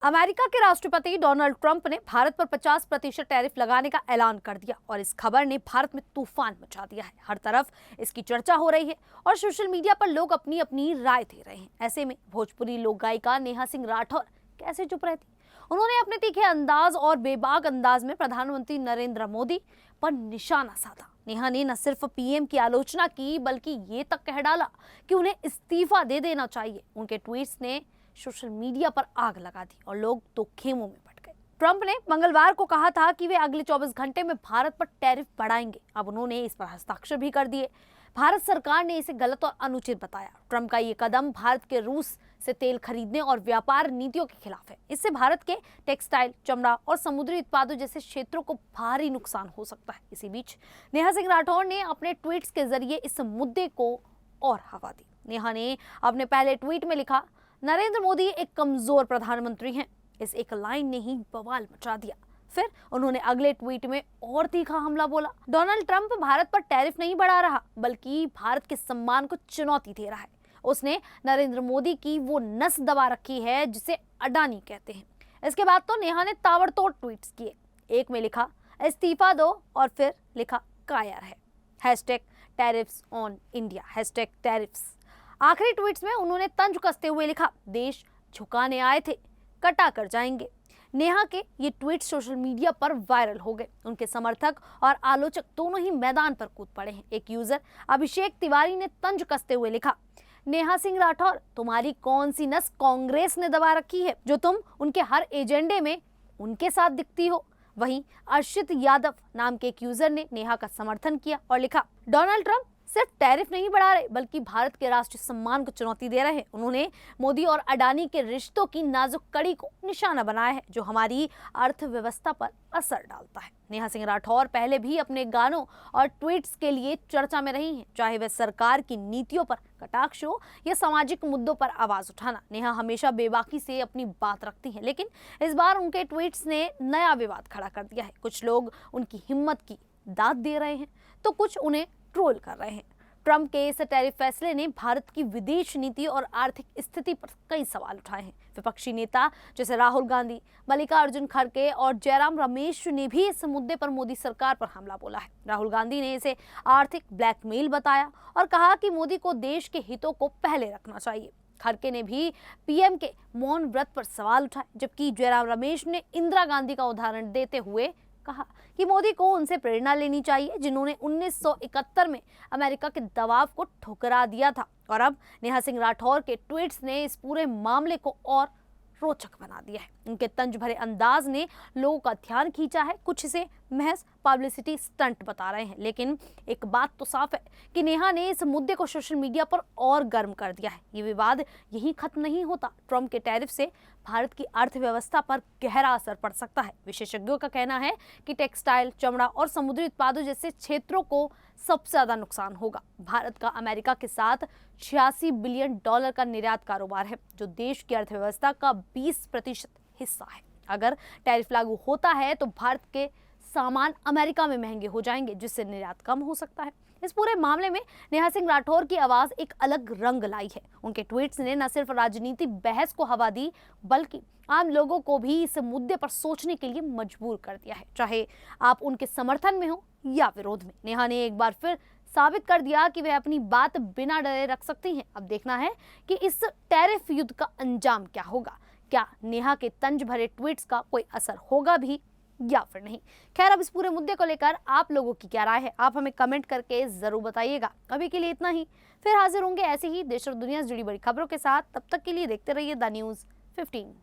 America के राष्ट्रपति Donald Trump ने भारत पर 50% टैरिफ लगाने का ऐलान कर दिया और इस खबर ने भारत में तूफान मचा दिया है। हर तरफ इसकी चर्चा हो रही है और सोशल मीडिया पर लोग अपनी अपनी राय दे रहे हैं। ऐसे में भोजपुरी लोक गायिका नेहा सिंह राठौर कैसे चुप रहती। उन्होंने अपने तीखे अंदाज और बेबाक अंदाज में प्रधानमंत्री नरेंद्र मोदी पर निशाना साधा। नेहा ने न सिर्फ पीएम की आलोचना की बल्कि ये तक कह डाला कि उन्हें इस्तीफा दे देना चाहिए। उनके ट्वीट्स ने सोशल मीडिया पर आग लगा दी और लोग तो खेमों में पड़ गए। ट्रंप ने मंगलवार को कहा था कि वे अगले 24 घंटे में भारत पर टैरिफ बढ़ाएंगे। अब उन्होंने इस पर हस्ताक्षर भी कर दिए। भारत सरकार ने इसे गलत और अनुचित बताया। ट्रंप का ये कदम भारत के रूस से तेल खरीदने और व्यापार नीतियों के खिलाफ है। इससे भारत के टेक्सटाइल, चमड़ा और समुद्री उत्पादों जैसे क्षेत्रों को भारी नुकसान हो सकता है। इसी बीच नेहा सिंह राठौर ने अपने ट्वीट्स के जरिए इस मुद्दे को और हवा दी। नेहा ने अपने पहले ट्वीट में लिखा, नरेंद्र मोदी एक कमजोर प्रधानमंत्री हैं। इस एक लाइन ने ही बवाल मचा दिया। फिर उन्होंने अगले ट्वीट में और तीखा हमला बोला। डोनाल्ड ट्रंप भारत पर टैरिफ नहीं बढ़ा रहा बल्कि भारत के सम्मान को चुनौती दे रहा है। उसने नरेंद्र मोदी की वो नस दबा रखी है जिसे अडानी कहते हैं। इसके बाद तो नेहा ने ताबड़तोड़ ट्वीट्स किए। एक में लिखा, इस्तीफा दो, और फिर लिखा, कायर है, #टैरिफ्स ऑन इंडिया, #टैरिफ्स। आखिरी ट्वीट्स में उन्होंने तंज कसते हुए लिखा, देश झुकाने आए थे, कटा कर जाएंगे। नेहा के ये ट्वीट सोशल मीडिया पर वायरल हो गए। उनके समर्थक और आलोचक दोनों ही मैदान पर कूद पड़े हैं। एक यूजर अभिषेक तिवारी ने तंज कसते हुए लिखा, नेहा सिंह राठौर, तुम्हारी कौन सी नस कांग्रेस ने दबा रखी है जो तुम उनके हर एजेंडे में उनके साथ दिखती हो। वहीं अर्शित यादव नाम के एक यूजर ने नेहा का समर्थन किया और लिखा, डोनाल्ड ट्रंप सिर्फ टैरिफ नहीं बढ़ा रहे बल्कि भारत के राष्ट्रीय सम्मान को चुनौती दे रहे हैं। उन्होंने मोदी और अडानी के रिश्तों की नाजुक कड़ी को निशाना बनाया है जो हमारी अर्थव्यवस्था पर असर डालता है। नेहा सिंह राठौर पहले भी अपने गानों और ट्वीट्स के लिए चर्चा में रही हैं, चाहे वह सरकार की नीतियों पर कटाक्ष हो या सामाजिक मुद्दों पर आवाज उठाना। नेहा हमेशा बेबाकी से अपनी बात रखती हैं, लेकिन इस बार उनके ट्वीट्स ने नया विवाद खड़ा कर दिया है। कुछ लोग उनकी हिम्मत की दाद दे रहे हैं तो कुछ उन्हें ट्रोल कर रहे हैं। ट्रंप के इस टैरिफ फैसले ने भारत की विदेश नीति और आर्थिक स्थिति पर कई सवाल उठाए हैं। विपक्षी नेता जैसे राहुल गांधी, मल्लिकार्जुन खड़गे और जयराम रमेश ने भी इस मुद्दे पर मोदी सरकार पर हमला बोला है। राहुल गांधी ने इसे आर्थिक ब्लैकमेल बताया और कहा कि मोदी को देश के हितों को पहले रखना चाहिए। खड़गे ने भी पीएम के मौन व्रत पर सवाल उठाए, जबकि जयराम रमेश ने इंदिरा गांधी का उदाहरण देते हुए कहा कि मोदी को उनसे प्रेरणा लेनी चाहिए जिन्होंने 1971 में अमेरिका के दबाव को ठुकरा दिया था। और अब नेहा सिंह राठौर के ट्वीट्स ने इस पूरे मामले को और रोचक बना दिया है। उनके तंज भरे अंदाज ने लोगों का ध्यान खींचा है। कुछ इसे महज पब्लिसिटी स्टंट बता रहे हैं, लेकिन एक बात तो साफ है कि नेहा ने इस मुद्दे को सोशल मीडिया पर और गर्म कर दिया है। ये विवाद यही खत्म नहीं होता। ट्रंप के टैरिफ से भारत की अर्थव्यवस्था पर गहरा असर पड़ सकता है। विशेषज्ञों का कहना है कि टेक्सटाइल, चमड़ा और समुद्री उत्पादों जैसे क्षेत्रों को सबसे ज्यादा नुकसान होगा। भारत का अमेरिका के साथ $86 बिलियन का निर्यात कारोबार है जो देश की अर्थव्यवस्था का 20% हिस्सा है। अगर टैरिफ लागू होता है तो भारत के सामान अमेरिका में महंगे हो जाएंगे जिससे निर्यात कम हो सकता है। इस पूरे मामले में नेहा सिंह राठौर की आवाज एक अलग रंग लाई है। उनके ट्वीट्स ने न सिर्फ राजनीतिक बहस को हवा दी बल्कि आम लोगों को भी इस मुद्दे पर सोचने के लिए मजबूर कर दिया है, चाहे आप उनके समर्थन में हो या विरोध में। नेहा ने एक बार फिर साबित कर दिया कि वह अपनी बात बिना डरे रख सकती हैं। अब देखना है कि इस टैरिफ युद्ध का अंजाम क्या होगा। क्या नेहा के तंज भरे ट्वीट्स का कोई असर होगा भी या फिर नहीं। खैर, अब इस पूरे मुद्दे को लेकर आप लोगों की क्या राय है, आप हमें कमेंट करके जरूर बताइएगा। अभी के लिए इतना ही, फिर हाजिर होंगे ऐसे ही देश और दुनिया से जुड़ी बड़ी खबरों के साथ। तब तक के लिए देखते रहिए द न्यूज़ 15।